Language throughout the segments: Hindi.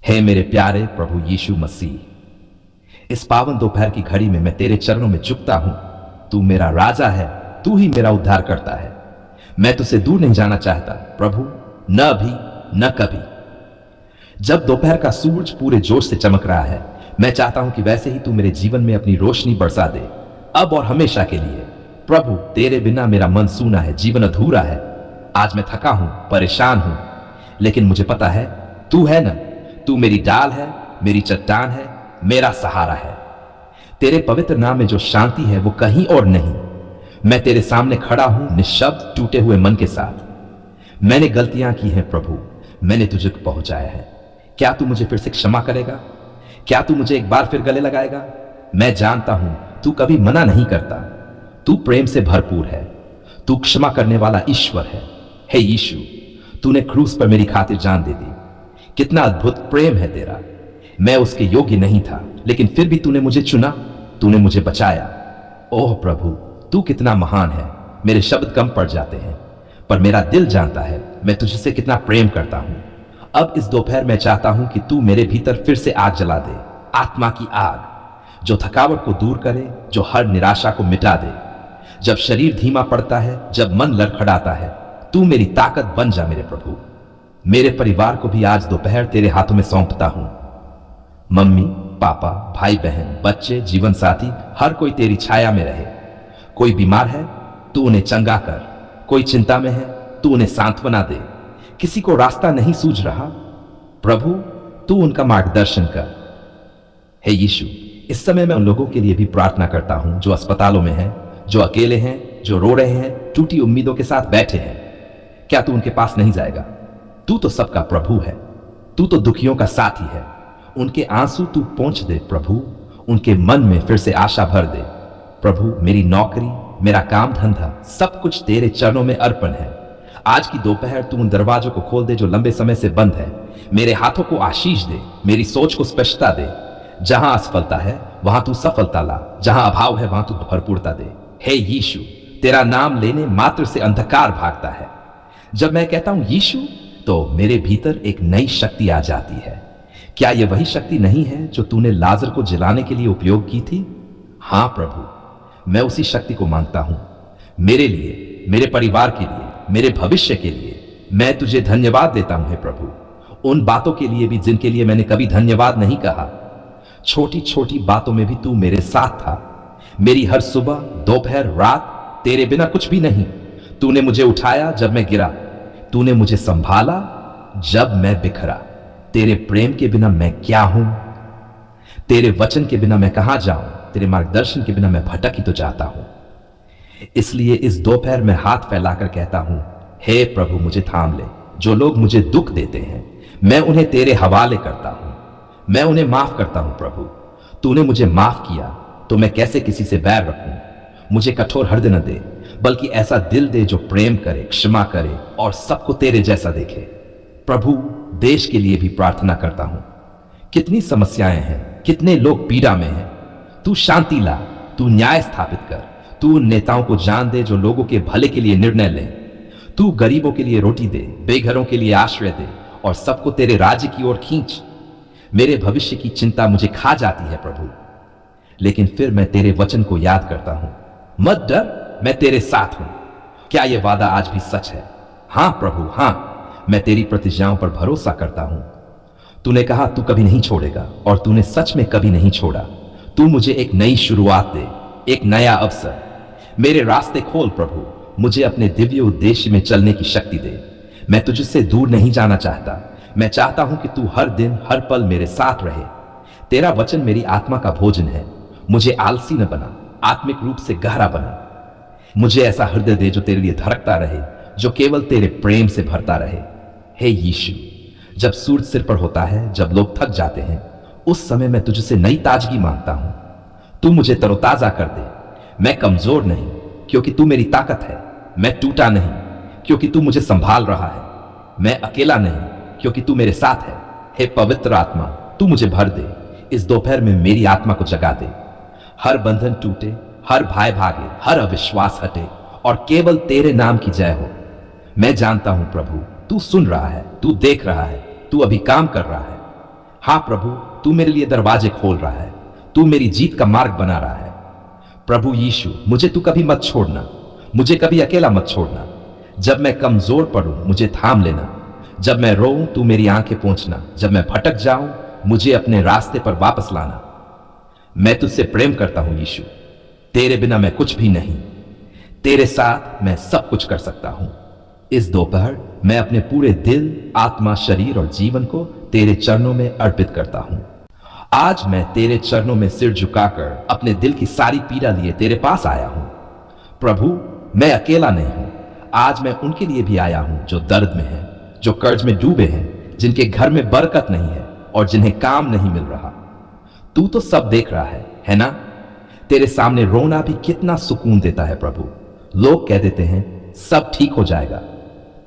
हे मेरे प्यारे प्रभु यीशु मसीह, इस पावन दोपहर की घड़ी में मैं तेरे चरणों में झुकता हूं। तू मेरा राजा है, तू ही मेरा उद्धार करता है। मैं तुझसे दूर नहीं जाना चाहता प्रभु, न अभी न कभी। जब दोपहर का सूरज पूरे जोश से चमक रहा है, मैं चाहता हूं कि वैसे ही तू मेरे जीवन में अपनी रोशनी बरसा दे, अब और हमेशा के लिए। प्रभु, तेरे बिना मेरा मन सूना है, जीवन अधूरा है। आज मैं थका हूं, परेशान हूं, लेकिन मुझे पता है तू है ना। तू मेरी डाल है, मेरी चट्टान है, मेरा सहारा है। तेरे पवित्र नाम में जो शांति है वो कहीं और नहीं। मैं तेरे सामने खड़ा हूं निःशब्द, टूटे हुए मन के साथ। मैंने गलतियां की हैं प्रभु, मैंने तुझे पहुंचाया है। क्या तू मुझे फिर से क्षमा करेगा? क्या तू मुझे एक बार फिर गले लगाएगा? मैं जानता हूं तू कभी मना नहीं करता। तू प्रेम से भरपूर है, तू क्षमा करने वाला ईश्वर है। हे यीशु, तूने क्रूस पर मेरी खातिर जान दे दी। कितना अद्भुत प्रेम है तेरा। मैं उसके योग्य नहीं था, लेकिन फिर भी तूने मुझे चुना, तूने मुझे बचाया। ओह प्रभु, तू कितना महान है। मेरे शब्द कम पड़ जाते हैं, पर मेरा दिल जानता है मैं तुझसे कितना प्रेम करता हूं। अब इस दोपहर मैं चाहता हूं कि तू मेरे भीतर फिर से आग जला दे, आत्मा की आग, जो थकावट को दूर करे, जो हर निराशा को मिटा दे। जब शरीर धीमा पड़ता है, जब मन लड़खड़ाता है, तू मेरी ताकत बन जा मेरे प्रभु। मेरे परिवार को भी आज दोपहर तेरे हाथों में सौंपता हूं। मम्मी, पापा, भाई बहन, बच्चे, जीवन साथी, हर कोई तेरी छाया में रहे। कोई बीमार है, तू उन्हें चंगा कर। कोई चिंता में है, तू उन्हें सांत्वना दे। किसी को रास्ता नहीं सूझ रहा, प्रभु तू उनका मार्गदर्शन कर। हे यीशु, इस समय मैं उन लोगों के लिए भी प्रार्थना करता हूं जो अस्पतालों में हैं, जो अकेले हैं, जो रो रहे हैं, टूटी उम्मीदों के साथ बैठे हैं। क्या तू उनके पास नहीं जाएगा? तू तो सबका प्रभु है, तू तो दुखियों का साथी है। उनके आंसू तू पोंछ दे प्रभु, उनके मन में फिर से आशा भर दे। प्रभु, मेरी नौकरी, मेरा काम धंधा, सब कुछ तेरे चरणों में अर्पण है। आज की दोपहर तू उन दरवाजों को खोल दे जो लंबे समय से बंद है। मेरे हाथों को आशीष दे, मेरी सोच को स्पष्टता दे। जहां असफलता है वहां तू सफलता ला, जहां अभाव है वहां तू भरपूरता दे। हे यीशु, तेरा नाम लेने मात्र से अंधकार भागता है। जब मैं कहता हूं यीशु, तो मेरे भीतर एक नई शक्ति आ जाती है। क्या यह वही शक्ति नहीं है जो तूने लाजर को जलाने के लिए उपयोग की थी? हां प्रभु, मैं उसी शक्ति को मांगता हूं। मेरे लिए, मेरे परिवार के लिए, मेरे भविष्य के लिए मैं तुझे धन्यवाद देता हूं हे प्रभु। उन बातों के लिए भी जिनके लिए मैंने कभी धन्यवाद नहीं कहा। छोटी छोटी बातों में भी तू मेरे साथ था। मेरी हर सुबह, दोपहर, रात तेरे बिना कुछ भी नहीं। तूने मुझे उठाया जब मैं गिरा, तूने मुझे संभाला जब मैं बिखरा। तेरे प्रेम के बिना मैं क्या हूं? तेरे वचन के बिना मैं कहां जाऊं? तेरे मार्गदर्शन के बिना मैं भटक ही तो जाता हूं। इसलिए इस दोपहर में हाथ फैलाकर कहता हूं, हे प्रभु मुझे थाम ले। जो लोग मुझे दुख देते हैं, मैं उन्हें तेरे हवाले करता हूं। मैं उन्हें माफ करता हूं प्रभु। तूने मुझे माफ किया तो मैं कैसे किसी से बैर रखूं? मुझे कठोर हृदय न दे, बल्कि ऐसा दिल दे जो प्रेम करे, क्षमा करे और सबको तेरे जैसा देखे। प्रभु, देश के लिए भी प्रार्थना करता हूं। कितनी समस्याएं हैं, कितने लोग पीड़ा में हैं। तू शांति ला, तू न्याय स्थापित कर। तू उन नेताओं को जान दे जो लोगों के भले के लिए निर्णय लें। तू गरीबों के लिए रोटी दे, बेघरों के लिए आश्रय दे और सबको तेरे राज्य की ओर खींच। मेरे भविष्य की चिंता मुझे खा जाती है प्रभु, लेकिन फिर मैं तेरे वचन को याद करता हूं। मत डर, मैं तेरे साथ हूं। क्या यह वादा आज भी सच है? हां प्रभु, हां, मैं तेरी प्रतिज्ञाओं पर भरोसा करता हूं। तूने कहा तू कभी नहीं छोड़ेगा और तूने सच में कभी नहीं छोड़ा। तू मुझे एक नई शुरुआत दे, एक नया अवसर। मेरे रास्ते खोल प्रभु, मुझे अपने दिव्य उद्देश्य में चलने की शक्ति दे। मैं तुझसे दूर नहीं जाना चाहता। मैं चाहता हूं कि तू हर दिन, हर पल मेरे साथ रहे। तेरा वचन मेरी आत्मा का भोजन है। मुझे आलसी न बना, आत्मिक रूप से गहरा बना। मुझे ऐसा हृदय दे जो तेरे लिए धड़कता रहे, जो केवल तेरे प्रेम से भरता रहे। हे यीशु, जब सूरज सिर पर होता है, जब लोग थक जाते हैं, उस समय मैं तुझसे नई ताजगी मांगता हूं। तू मुझे तरोताजा कर दे। मैं कमजोर नहीं, क्योंकि तू मेरी ताकत है। मैं टूटा नहीं, क्योंकि तू मुझे संभाल रहा है। मैं अकेला नहीं, क्योंकि तू मेरे साथ है। हे पवित्र आत्मा, तू मुझे भर दे। इस दोपहर में मेरी आत्मा को जगा दे। हर बंधन टूटे, हर भय भागे, हर अविश्वास हटे और केवल तेरे नाम की जय हो। मैं जानता हूं प्रभु, तू सुन रहा है, तू देख रहा है, तू अभी काम कर रहा है। हाँ प्रभु, तू मेरे लिए दरवाजे खोल रहा है, तू मेरी जीत का मार्ग बना रहा है। प्रभु यीशु, मुझे तू कभी मत छोड़ना, मुझे कभी अकेला मत छोड़ना। जब मैं कमजोर पड़ूं मुझे थाम लेना, जब मैं रोऊं तू मेरी आंखें पोंछना, जब मैं भटक जाऊं मुझे अपने रास्ते पर वापस लाना। मैं तुझसे प्रेम करता हूं यीशु, तेरे बिना मैं कुछ भी नहीं, तेरे साथ मैं सब कुछ कर सकता हूं। इस दोपहर मैं अपने पूरे दिल, आत्मा, शरीर और जीवन को तेरे चरणों में अर्पित करता हूं। आज मैं तेरे चरणों में सिर झुकाकर अपने दिल की सारी पीड़ा लिए तेरे पास आया हूं। प्रभु, मैं अकेला नहीं हूं, आज मैं उनके लिए भी आया हूं जो दर्द में हैं, जो कर्ज में डूबे हैं, जिनके घर में बरकत नहीं है और जिन्हें काम नहीं मिल रहा। तू तो सब देख रहा है ना? तेरे सामने रोना भी कितना सुकून देता है प्रभु। लोग कह देते हैं सब ठीक हो जाएगा,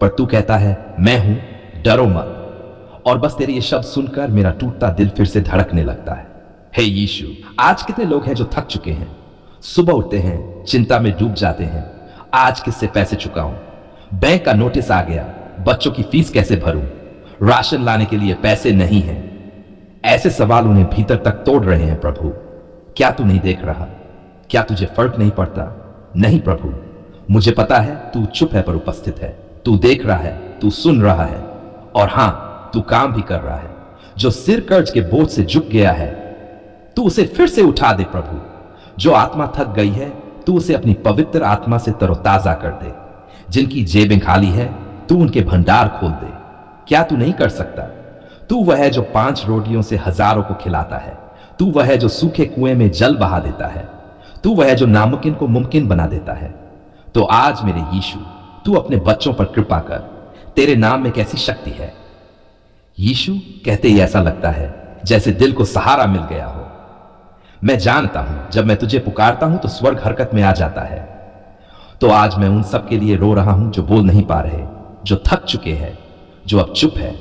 पर तू कहता है मैं हूं, डरो मत। और बस तेरे ये शब्द सुनकर मेरा टूटता दिल फिर से धड़कने लगता है। हे यीशु, आज कितने लोग हैं जो थक चुके हैं, सुबह उठते हैं, चिंता में डूब जाते हैं, आज किससे पैसे चुकाऊं, बैंक का नोटिस आ गया, बच्चों की फीस कैसे भरूं, राशन लाने के लिए पैसे नहीं हैं। ऐसे सवाल उन्हें भीतर तक तोड़ रहे हैं। प्रभु, क्या तू नहीं देख रहा? क्या तुझे फर्क नहीं पड़ता? नहीं प्रभु, मुझे पता है तू चुप है पर उपस्थित है, तू देख रहा है, तू सुन रहा है, और हां, तू काम भी कर रहा है। जो सिर कर्ज के बोझ से झुक गया है, तू उसे फिर से उठा दे प्रभु। जो आत्मा थक गई है, तू उसे अपनी पवित्र आत्मा से तरोताजा कर दे। जिनकी जेबें खाली है, तू उनके भंडार खोल दे। क्या तू नहीं कर सकता? तू वह है जो 5 रोटियों से हजारों को खिलाता है, तू वह है जो सूखे कुएं में जल बहा देता है, तू वह है जो नामुमकिन को मुमकिन बना देता है। तो आज मेरे यीशु, तू अपने बच्चों पर कृपा कर। तेरे नाम में कैसी शक्ति है। यीशु कहते ही ऐसा लगता है जैसे दिल को सहारा मिल गया हो। मैं जानता हूं जब मैं तुझे पुकारता हूं तो स्वर्ग हरकत में आ जाता है। तो आज मैं उन सब के लिए रो रहा हूं जो बोल नहीं पा रहे, जो थक चुके हैं, जो अब चुप है,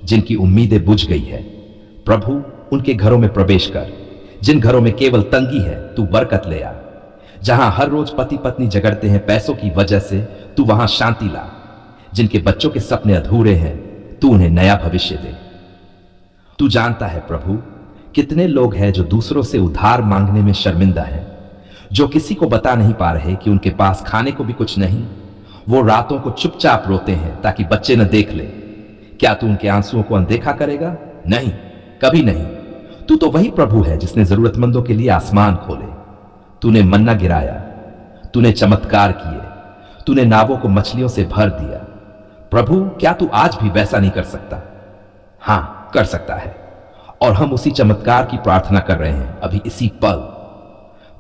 जिनकी उम्मीदें बुझ गई है। प्रभु, उनके घरों में प्रवेश कर। जिन घरों में केवल तंगी है, तू बरकत ले आ। जहां हर रोज पति पत्नी झगड़ते हैं पैसों की वजह से, तू वहां शांति ला। जिनके बच्चों के सपने अधूरे हैं, तू उन्हें नया भविष्य दे। तू जानता है प्रभु, कितने लोग हैं जो दूसरों से उधार मांगने में शर्मिंदा हैं, जो किसी को बता नहीं पा रहे कि उनके पास खाने को भी कुछ नहीं। वो रातों को चुपचाप रोते हैं ताकि बच्चे न देख ले। क्या तू उनके आंसुओं को अनदेखा करेगा? नहीं, कभी नहीं। तू तो वही प्रभु है जिसने जरूरतमंदों के लिए आसमान खोले। तूने मन्ना गिराया, तूने चमत्कार किए, तूने नावों को मछलियों से भर दिया। प्रभु, क्या तू आज भी वैसा नहीं कर सकता? हां, कर सकता है, और हम उसी चमत्कार की प्रार्थना कर रहे हैं अभी इसी पल।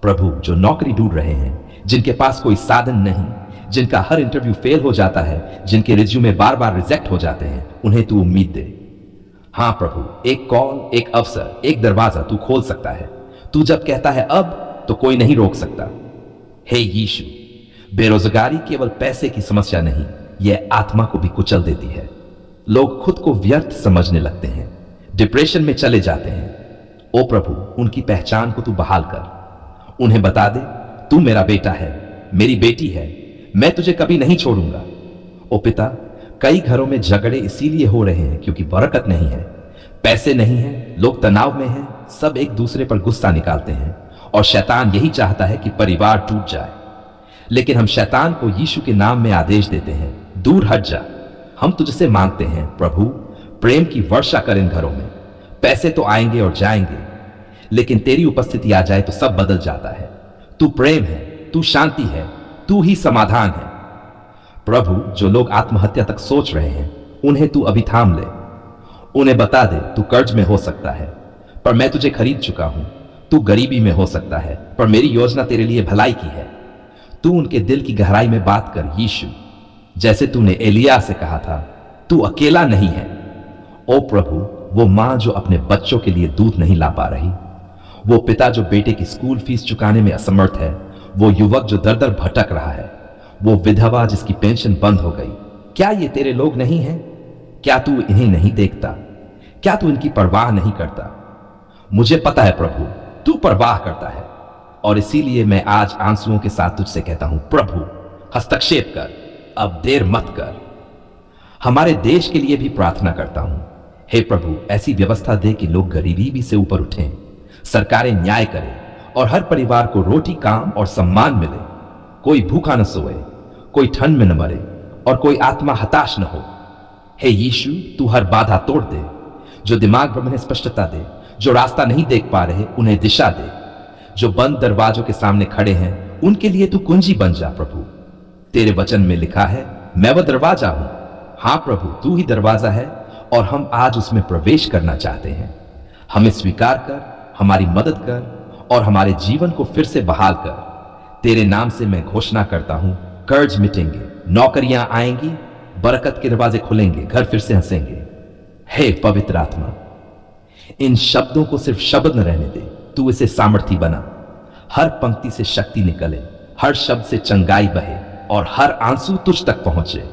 प्रभु, जो नौकरी ढूंढ रहे हैं, जिनके पास कोई साधन नहीं, जिनका हर इंटरव्यू फेल हो जाता है, जिनके रिज्यूमे बार बार रिजेक्ट हो जाते हैं, उन्हें तू उम्मीद दे। हां प्रभु, एक कॉल, एक अवसर, एक दरवाजा तू खोल सकता है। तू जब कहता है अब, तो कोई नहीं रोक सकता। हे यीशु, बेरोजगारी केवल पैसे की समस्या नहीं, यह आत्मा को भी कुचल देती है। लोग खुद को व्यर्थ समझने लगते हैं, डिप्रेशन में चले जाते हैं। ओ प्रभु, उनकी पहचान को तू बहाल कर। उन्हें बता दे, तू मेरा बेटा है, मेरी बेटी है, मैं तुझे कभी नहीं छोड़ूंगा। ओ पिता, कई घरों में झगड़े इसीलिए हो रहे हैं क्योंकि बरकत नहीं है, पैसे नहीं है, लोग तनाव में हैं, सब एक दूसरे पर गुस्सा निकालते हैं, और शैतान यही चाहता है कि परिवार टूट जाए। लेकिन हम शैतान को यीशु के नाम में आदेश देते हैं, दूर हट जा। हम तुझसे मांगते हैं प्रभु, प्रेम की वर्षा कर इन घरों में। पैसे तो आएंगे और जाएंगे, लेकिन तेरी उपस्थिति आ जाए तो सब बदल जाता है। तू प्रेम है, तू शांति है, तू ही समाधान है। प्रभु, जो लोग आत्महत्या तक सोच रहे हैं, उन्हें तू अभी थाम ले। उन्हें बता दे, तू कर्ज में हो सकता है, पर मैं तुझे खरीद चुका हूं। तू गरीबी में हो सकता है, पर मेरी योजना तेरे लिए भलाई की है। तू उनके दिल की गहराई में बात कर यीशु, जैसे तूने एलिया से कहा था, तू अकेला नहीं है। ओ प्रभु, वो मां जो अपने बच्चों के लिए दूध नहीं ला पा रही, वो पिता जो बेटे की स्कूल फीस चुकाने में असमर्थ है, वो युवक जो दर दर भटक रहा है, वो विधवा जिसकी पेंशन बंद हो गई। क्या ये तेरे लोग नहीं हैं? क्या तू इन्हें नहीं देखता? क्या तू इनकी परवाह नहीं करता? मुझे पता है प्रभु, तू परवाह करता है, और इसीलिए मैं आज आंसुओं के साथ तुझसे कहता हूं, प्रभु हस्तक्षेप कर, अब देर मत कर। हमारे देश के लिए भी प्रार्थना करता हूं। हे प्रभु, ऐसी व्यवस्था दे कि लोग गरीबी भी से ऊपर उठें, सरकारें न्याय करें और हर परिवार को रोटी, काम और सम्मान मिले। कोई भूखा न सोए, कोई ठंड में न मरे और कोई आत्मा हताश न हो। हे यीशु, तू हर बाधा तोड़ दे, जो दिमाग पर उन्हें स्पष्टता दे, जो रास्ता नहीं देख पा रहे उन्हें दिशा दे, जो बंद दरवाजों के सामने खड़े हैं उनके लिए तू कुंजी बन जा। प्रभु, तेरे वचन में लिखा है, मैं वह दरवाजा हूं। हां प्रभु, तू ही दरवाजा है और हम आज उसमें प्रवेश करना चाहते हैं। हमें स्वीकार कर, हमारी मदद कर और हमारे जीवन को फिर से बहाल कर। तेरे नाम से मैं घोषणा करता हूं, कर्ज मिटेंगे, नौकरियां आएंगी, बरकत के दरवाजे खुलेंगे, घर फिर से हंसेंगे। हे पवित्र आत्मा, इन शब्दों को सिर्फ शब्द न रहने दे, तू इसे सामर्थी बना। हर पंक्ति से शक्ति निकले, हर शब्द से चंगाई बहे और हर आंसू तुझ तक पहुंचे।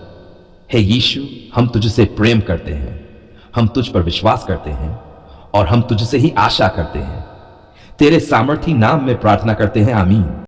हे यीशु, हम तुझसे प्रेम करते हैं, हम तुझ पर विश्वास करते हैं और हम तुझसे ही आशा करते हैं। तेरे सामर्थी नाम में प्रार्थना करते हैं, आमीन।